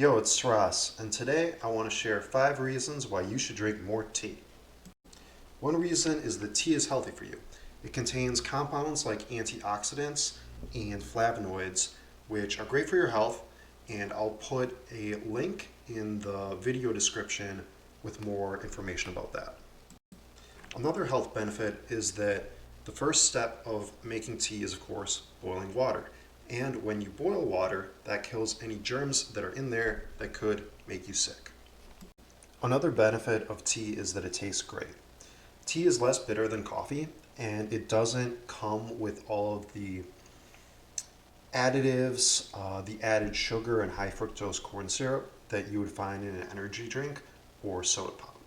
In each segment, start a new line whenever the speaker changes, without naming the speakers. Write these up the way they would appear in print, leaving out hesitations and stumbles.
Yo, it's Ross, and today I want to share 5 reasons why you should drink more tea. One reason is that tea is healthy for you. It contains compounds like antioxidants and flavonoids, which are great for your health, and I'll put a link in the video description with more information about that. Another health benefit is that the first step of making tea is, of course, boiling water. And when you boil water, that kills any germs that are in there that could make you sick. Another benefit of tea is that it tastes great. Tea is less bitter than coffee, and it doesn't come with all of the additives, the added sugar and high fructose corn syrup that you would find in an energy drink or soda pop.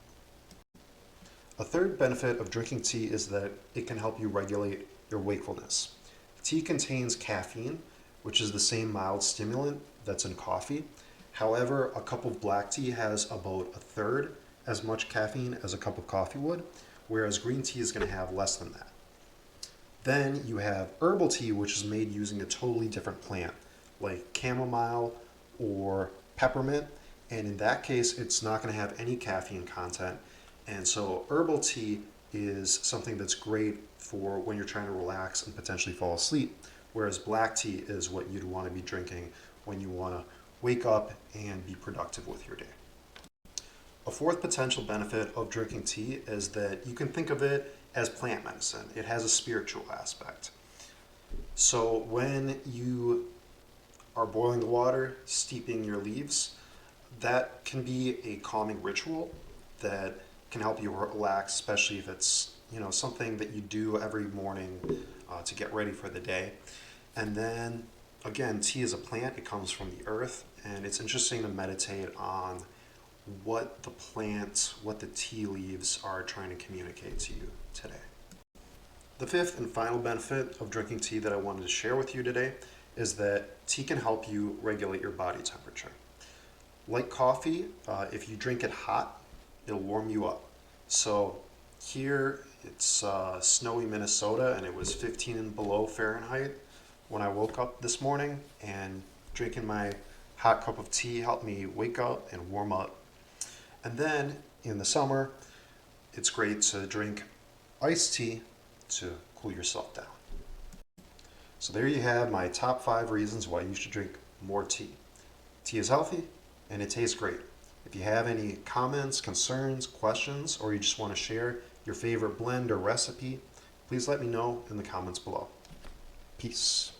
A third benefit of drinking tea is that it can help you regulate your wakefulness. Tea contains caffeine, which is the same mild stimulant that's in coffee. However, a cup of black tea has about a third as much caffeine as a cup of coffee would, whereas green tea is going to have less than that. Then you have herbal tea, which is made using a totally different plant, like chamomile or peppermint, and in that case, it's not going to have any caffeine content. And so herbal tea is something that's great for when you're trying to relax and potentially fall asleep, whereas black tea is what you'd want to be drinking when you want to wake up and be productive with your day. A fourth potential benefit of drinking tea is that you can think of it as plant medicine. It has a spiritual aspect. So when you are boiling the water, steeping your leaves, that can be a calming ritual that can help you relax, especially if it's something that you do every morning to get ready for the day. And then again, tea is a plant. It comes from the earth, and it's interesting to meditate on what the plants, what the tea leaves are trying to communicate to you today. The fifth and final benefit of drinking tea that I wanted to share with you today is that tea can help you regulate your body temperature. Like coffee, if you drink it hot, it'll warm you up. So here it's snowy Minnesota, and it was 15 and below Fahrenheit when I woke up this morning, and drinking my hot cup of tea helped me wake up and warm up. And then in the summer, it's great to drink iced tea to cool yourself down. So there you have my top 5 reasons why you should drink more tea. Tea is healthy and it tastes great. If you have any comments, concerns, questions, or you just want to share your favorite blend or recipe, please let me know in the comments below. Peace.